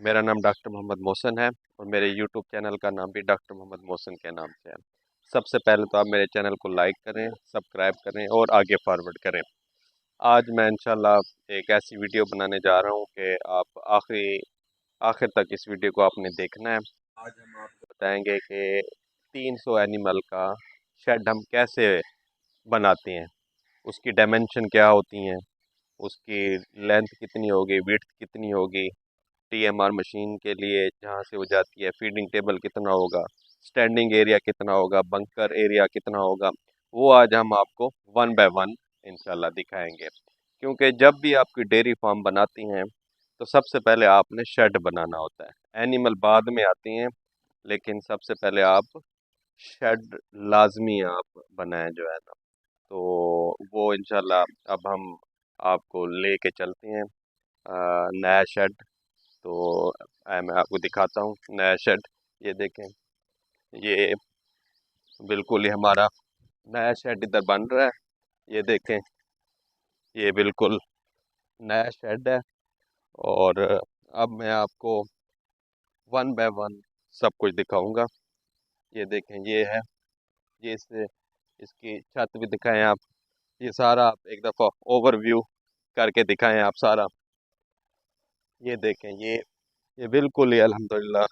मेरा नाम डॉक्टर मोहम्मद मोहसिन है और मेरे यूट्यूब चैनल का नाम भी डॉक्टर मोहम्मद मोहसिन के नाम से है। सबसे पहले तो आप मेरे चैनल को लाइक करें, सब्सक्राइब करें और आगे फॉरवर्ड करें। आज मैं इंशाल्लाह एक ऐसी वीडियो बनाने जा रहा हूँ कि आप आखिरी आखिर तक इस वीडियो को आपने देखना है। आज हम आपको बताएंगे कि 300 एनिमल का शेड हम कैसे बनाते हैं, उसकी डायमेंशन क्या होती हैं, उसकी लेंथ कितनी होगी, विड्थ कितनी होगी, टीएमआर मशीन के लिए जहाँ से वो जाती है फीडिंग टेबल कितना होगा, स्टैंडिंग एरिया कितना होगा, बंकर एरिया कितना होगा, वो आज हम आपको वन बाय वन इंशाल्लाह दिखाएंगे। क्योंकि जब भी आपकी डेयरी फार्म बनाती हैं तो सबसे पहले आपने शेड बनाना होता है। एनिमल बाद में आते हैं, लेकिन सबसे पहले आप शेड लाजमी आप बनाएं जो है ना। तो वो इंशाल्लाह अब हम आपको लेके चलते हैं नया शेड। तो मैं आपको दिखाता हूँ नया शेड। ये देखें, ये बिल्कुल ही हमारा नया शेड इधर बन रहा है। ये देखें, ये बिल्कुल नया शेड है। और अब मैं आपको वन बाय वन सब कुछ दिखाऊंगा। ये देखें, ये है, ये इससे इसकी छत भी दिखाएं आप। ये सारा आप एक दफ़ा ओवरव्यू करके दिखाएं आप सारा। ये देखें, ये बिल्कुल ही अल्हम्दुलिल्लाह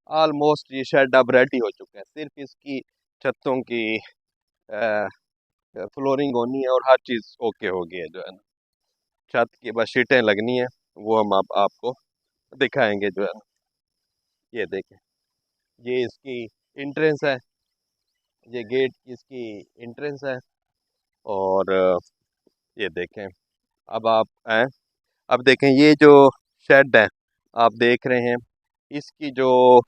ऑलमोस्ट ये शेड अब रेडी हो चुका है। सिर्फ इसकी छतों की फ्लोरिंग होनी है और हर चीज़ ओके हो गई है जो है ना। छत की बस शीटें लगनी है, वो हम आपको दिखाएंगे जो है ना। ये देखें, ये इसकी इंट्रेंस है, ये गेट की इसकी इंट्रेंस है। और ये देखें, अब आप आए, अब देखें ये जो शेड है आप देख रहे हैं, इसकी जो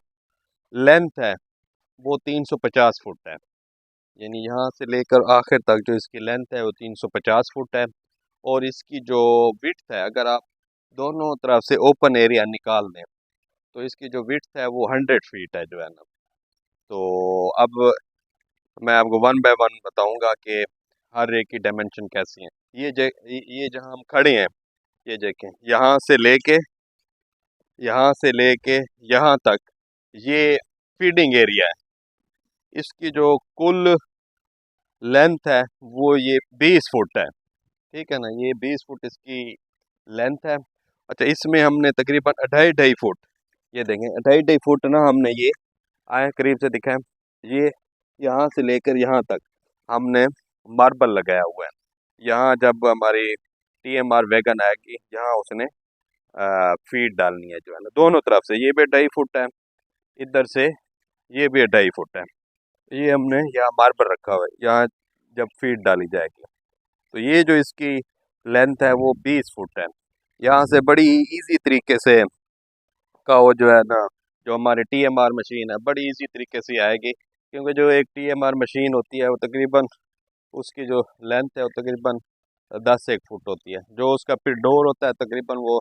लेंथ है वो 350 फुट है। यानी यहाँ से लेकर आखिर तक जो इसकी लेंथ है वो 350 फुट है। और इसकी जो विड्थ है, अगर आप दोनों तरफ से ओपन एरिया निकाल दें तो इसकी जो विड्थ है वो 100 फीट है जो है ना। तो अब मैं आपको वन बाय वन बताऊंगा कि हर एक की डायमेंशन कैसी है। ये जहाँ हम खड़े हैं, ये देखें, यहाँ से लेके यहाँ तक ये फीडिंग एरिया है। इसकी जो कुल लेंथ है वो ये 20 फुट है। ठीक है ना, ये 20 फुट इसकी लेंथ है। अच्छा, इसमें हमने तकरीबन 2.5 2.5 फुट, ये देखें 2.5 2.5 फुट ना, हमने ये आए करीब से दिखाएं, ये यहाँ से लेकर यहाँ तक हमने मार्बल लगाया हुआ है। यहाँ जब हमारी टीएमआर वैगन आएगी, यहाँ उसने फीड डालनी है जो है ना, दोनों तरफ से। ये भी 2.5 फुट है, इधर से ये भी 2.5 फुट है। ये हमने यहाँ मार्बल रखा हुआ है, यहाँ जब फीड डाली जाएगी। तो ये जो इसकी लेंथ है वो 20 फुट है। यहाँ से बड़ी इजी तरीके से का वो जो है ना, जो हमारी टीएमआर मशीन है बड़ी इजी तरीके से आएगी। क्योंकि जो एक टीएमआर मशीन होती है वो तकरीबन उसकी जो लेंथ है वो तकरीबन 10 1 फुट होती है। जो उसका फिर डोर होता है तकरीबन वो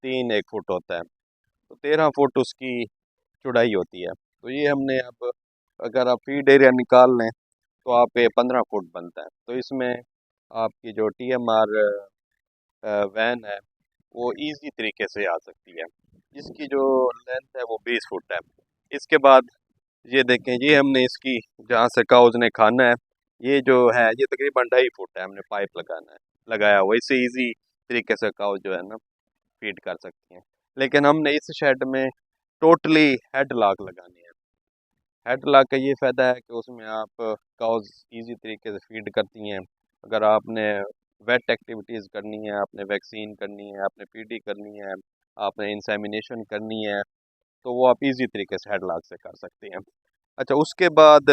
3 1 फुट होता है। तो 13 फुट उसकी चौड़ाई होती है। तो ये हमने अब, अगर आप फीड एरिया निकाल लें तो आप ये 15 फुट बनता है। तो इसमें आपकी जो टीएमआर वैन है वो इजी तरीके से आ सकती है। इसकी जो लेंथ है वो 20 फुट है। इसके बाद ये देखें, ये हमने इसकी जहाँ से काउज ने खाना है, ये जो है ये तकरीबन 2.5 फुट है, हमने पाइप लगाया हुआ। इससे इजी तरीके से काउज जो है ना फीड कर सकती हैं। लेकिन हमने इस शेड में टोटली हेड लॉक लगाने हैं। हेड लॉक का ये फ़ायदा है कि उसमें आप काउज इजी तरीके से फीड करती हैं। अगर आपने वेट एक्टिविटीज़ करनी है, आपने वैक्सीन करनी है, आपने पीडी करनी है, आपने इंसेमिनेशन करनी है, तो वो आप इजी तरीके से हेड लॉक से कर सकते हैं। अच्छा, उसके बाद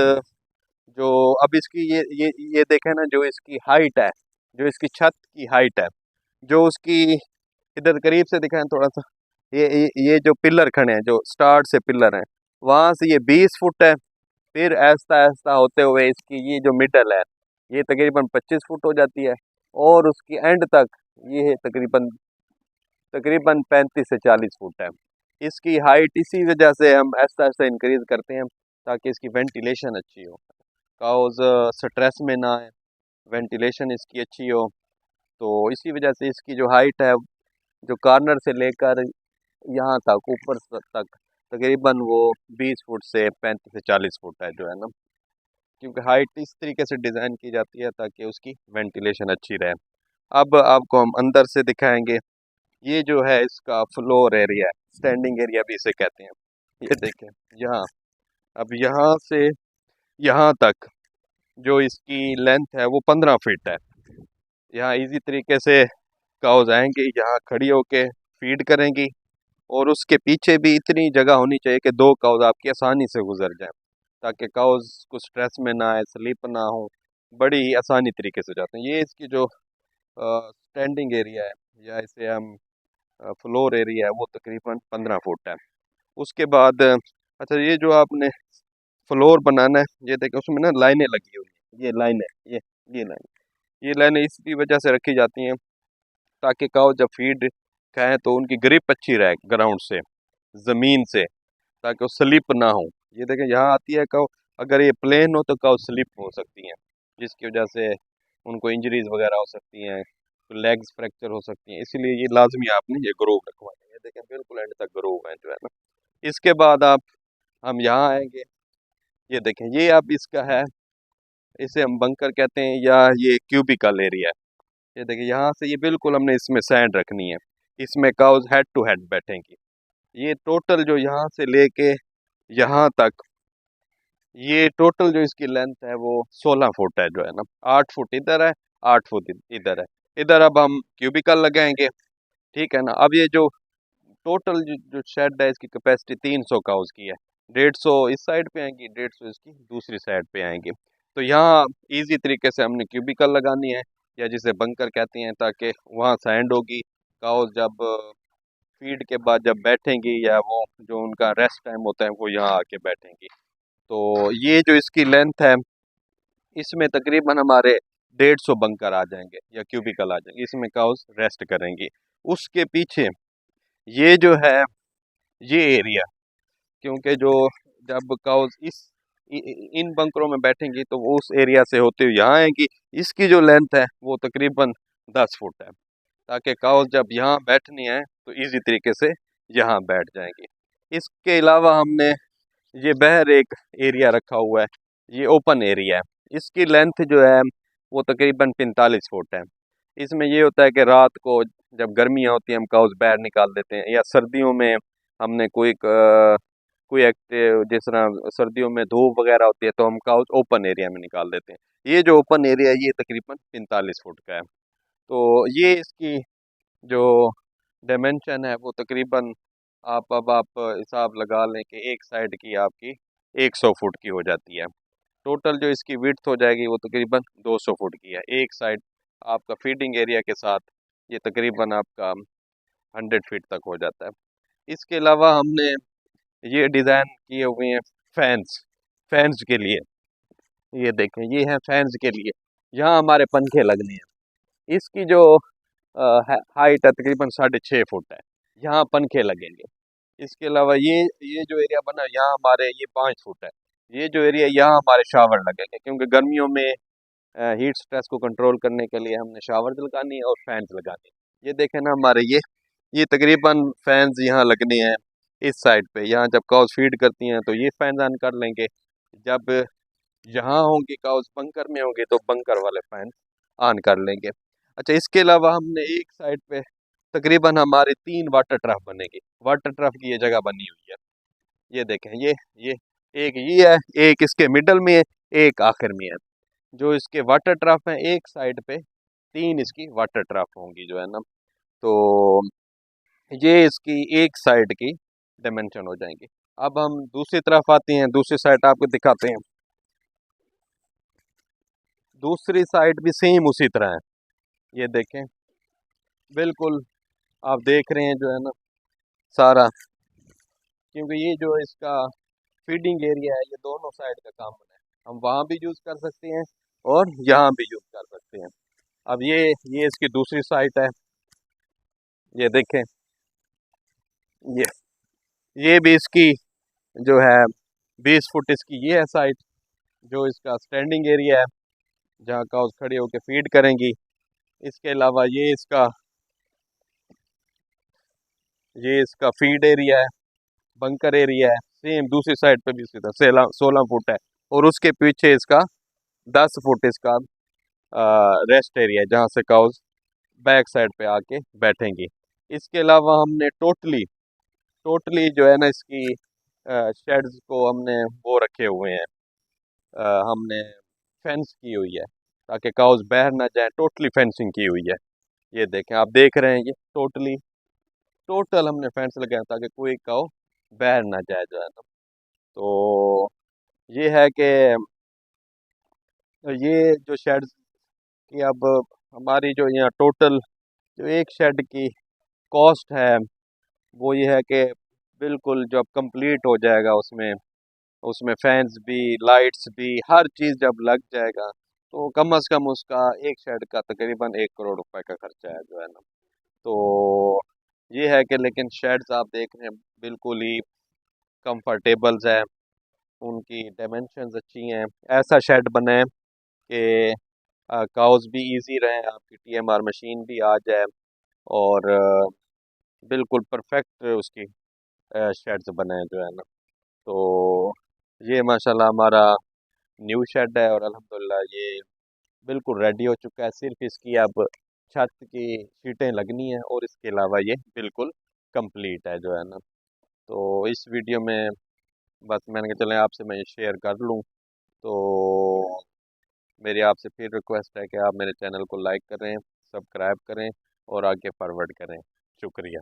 जो अब इसकी ये देखें ना, जो इसकी हाइट है, जो इसकी छत की हाइट है, जो उसकी इधर करीब से दिखाएं थोड़ा सा, ये जो पिलर खड़े हैं, जो स्टार्ट से पिलर हैं, वहाँ से ये 20 फुट है। फिर ऐसा ऐसा होते हुए इसकी ये जो मिडल है ये तकरीबन 25 फुट हो जाती है। और उसकी एंड तक ये है तकरीबन तकरीबन 35 से 40 फुट है। इसकी हाइट इसी वजह से हम ऐसा ऐसा इंक्रीज करते हैं ताकि इसकी वेंटिलेशन अच्छी हो, काउज स्ट्रेस में ना आए, वेंटिलेशन इसकी अच्छी हो। तो इसी वजह से इसकी जो हाइट है, जो कॉर्नर से लेकर यहाँ तक ऊपर तक तकरीबन वो 20 फुट से 35 से 40 फुट है जो है ना, क्योंकि हाइट इस तरीके से डिज़ाइन की जाती है ताकि उसकी वेंटिलेशन अच्छी रहे। अब आपको हम अंदर से दिखाएंगे। ये जो है इसका फ्लोर एरिया है, स्टैंडिंग एरिया भी इसे कहते हैं। ये देखें यहाँ, अब यहाँ से यहाँ तक जो इसकी लेंथ है वो 15 फीट है। यहाँ इजी तरीके से काउज आएंगी, यहाँ खड़ी होके फीड करेंगी, और उसके पीछे भी इतनी जगह होनी चाहिए कि दो काउज आपकी आसानी से गुजर जाएं, ताकि काउज को स्ट्रेस में ना आए, स्लिप ना हो, बड़ी ही आसानी तरीके से जाते हैं। ये इसकी जो स्टैंडिंग एरिया है या इसे हम फ्लोर एरिया है वो तकरीबन 15 फुट है। उसके बाद अच्छा, ये जो आपने फ्लोर बनाना है, ये देखिए उसमें ना लाइनें लगी हुई हैं, ये लाइनें, ये लाइन, ये लाइनें इसी वजह से रखी जाती हैं ताकि काऊ जब फीड खाएं तो उनकी ग्रिप अच्छी रहे ग्राउंड से, ज़मीन से, ताकि वो स्लिप ना हो। ये देखें यहाँ आती है काऊ, अगर ये प्लेन हो तो काऊ स्लिप हो सकती हैं, जिसकी वजह से उनको इंजरीज वगैरह हो सकती हैं, लेग्स फ्रैक्चर हो सकती हैं। इसीलिए ये लाजमी आपने ये ग्रोव रखवाना है। ये देखें बिल्कुल एंड तक ग्रोव है जो है ना। इसके बाद आप हम यहाँ आएंगे। ये देखें ये अब इसका है, इसे हम बंकर कहते हैं या ये क्यूबिकल एरिया है। ये देखिए यहाँ से ये बिल्कुल हमने इसमें सैंड रखनी है, इसमें काउज हेड टू हेड बैठेंगी। ये टोटल जो यहाँ से लेके यहाँ तक, ये टोटल जो इसकी लेंथ है वो 16 फुट है जो है ना। 8 फुट इधर है, 8 फुट इधर है। इधर अब हम क्यूबिकल लगाएंगे, ठीक है ना। अब ये जो टोटल जो शेड है इसकी कैपेसिटी 300 काउज की है। 150 इस साइड पे आएंगी, 150 इसकी दूसरी साइड पे आएंगी। तो यहाँ इजी तरीके से हमने क्यूबिकल लगानी है, या जिसे बंकर कहते हैं, ताकि वहाँ सैंड होगी, काउज जब फीड के बाद जब बैठेंगी या वो जो उनका रेस्ट टाइम होता है वो यहाँ आके बैठेंगी। तो ये जो इसकी लेंथ है, इसमें तकरीबन हमारे 150 बंकर आ जाएंगे या क्यूबिकल आ जाएंगे, इसमें काउज रेस्ट करेंगी। उसके पीछे ये जो है ये एरिया, क्योंकि जो जब काउज इन बंकरों में बैठेंगी तो वो उस एरिया से होते हुए यहाँ आएंगी। इसकी जो लेंथ है वो तकरीबन 10 फुट है, ताकि काउज जब यहाँ बैठनी है तो इजी तरीके से यहाँ बैठ जाएंगी। इसके अलावा हमने ये बाहर एक एरिया रखा हुआ है, ये ओपन एरिया है। इसकी लेंथ जो है वो तकरीबन 45 फुट है। इसमें ये होता है कि रात को जब गर्मियाँ होती हैं हम काउज बाहर निकाल देते हैं, या सर्दियों में हमने कोई एक्टिव, जिस तरह सर्दियों में धूप वगैरह होती है तो हम काउज ओपन एरिया में निकाल देते हैं। ये जो ओपन एरिया है ये तकरीबन 45 फुट का है। तो ये इसकी जो डायमेंशन है वो तकरीबन, आप हिसाब लगा लें कि एक साइड की आपकी 100 फुट की हो जाती है। टोटल जो इसकी विड्थ हो जाएगी वो तकरीबन 200 फुट की है। एक साइड आपका फीडिंग एरिया के साथ ये तकरीबन आपका 100 फीट तक हो जाता है। इसके अलावा हमने ये डिज़ाइन किए हुए हैं फैंस, फैंस के लिए। ये देखें ये है फैंस के लिए, यहाँ हमारे पंखे लगने हैं। इसकी जो हाइट है तकरीबन 6.5 फुट है, यहाँ पंखे लगेंगे। इसके अलावा ये जो एरिया बना यहाँ हमारे ये 5 फुट है। ये जो एरिया यहाँ हमारे शावर लगेंगे, क्योंकि गर्मियों में हीट स्ट्रेस को कंट्रोल करने के लिए हमने शावर लगानी है और फैंस लगानी है। ये देखें ना हमारे ये तकरीबन फैंस यहाँ लगने हैं इस साइड पे। यहाँ जब काउस फीड करती हैं तो ये फैन ऑन कर लेंगे, जब यहाँ होंगे काउस बंकर में होंगे तो बंकर वाले फैन ऑन कर लेंगे। अच्छा, इसके अलावा हमने एक साइड पे तकरीबन हमारे 3 वाटर ट्रफ बनेगी। वाटर ट्रफ की ये जगह बनी हुई है। ये देखें ये एक ये है, एक इसके मिडल में है, एक आखिर में है। जो इसके वाटर ट्रफ हैं एक साइड पे 3 इसकी वाटर ट्रफ होंगी जो है ना। तो ये इसकी एक साइड की डायमेंशन हो जाएंगी। अब हम दूसरी तरफ आते हैं, दूसरी साइड आपको दिखाते हैं। दूसरी साइड भी सेम उसी तरह है। ये देखें बिल्कुल आप देख रहे हैं जो है ना सारा, क्योंकि ये जो इसका फीडिंग एरिया है ये दोनों साइड का काम है। हम वहाँ भी यूज़ कर सकते हैं और यहाँ भी यूज़ कर सकते हैं। अब ये इसकी दूसरी साइड है। ये देखें ये ये भी इसकी जो है 20 फुट इसकी ये है साइड, जो इसका स्टैंडिंग एरिया है जहाँ काउस खड़े होकर फीड करेंगी। इसके अलावा ये इसका ये इसका फीड एरिया है, बंकर एरिया है। सेम दूसरी साइड पे भी इसी तरह 16 फुट है। और उसके पीछे इसका 10 फुट इसका रेस्ट एरिया है, जहाँ से काउज बैक साइड पे आके बैठेंगी। इसके अलावा हमने टोटली टोटली जो है ना इसकी शेड्स को हमने वो रखे हुए हैं, हमने फेंस की हुई है ताकि काउज बाहर ना जाए। टोटली फेंसिंग की हुई है। ये देखें, आप देख रहे हैं, ये टोटल हमने फेंस लगाया ताकि कोई काउ बाहर ना जाए जो है ना। तो ये है कि ये जो शेड्स की अब हमारी जो यहाँ टोटल जो एक शेड की कॉस्ट है वो ये है कि बिल्कुल जब कंप्लीट हो जाएगा उसमें उसमें फैंस भी, लाइट्स भी, हर चीज़ जब लग जाएगा तो कम से कम उसका एक शेड का तकरीबन 1 करोड़ रुपए का खर्चा है जो है ना। तो ये है कि लेकिन शेड्स आप देख रहे हैं बिल्कुल ही कंफर्टेबल्स है, उनकी डायमेंशंस अच्छी हैं। ऐसा शेड बनाए कि काउज भी इजी रहे, आपकी टीएमआर मशीन भी आ जाए और बिल्कुल परफेक्ट उसकी शेड्स बनाए जो है ना। तो ये माशाल्लाह हमारा न्यू शेड है और अल्हम्दुलिल्लाह ये बिल्कुल रेडी हो चुका है। सिर्फ इसकी अब छत की शीटें लगनी है और इसके अलावा ये बिल्कुल कंप्लीट है जो है ना। तो इस वीडियो में बस मैंने कहा चलें आपसे मैं ये शेयर कर लूँ। तो मेरी आपसे फिर रिक्वेस्ट है कि आप मेरे चैनल को लाइक करें, सब्सक्राइब करें और आगे फॉरवर्ड करें। शुक्रिया।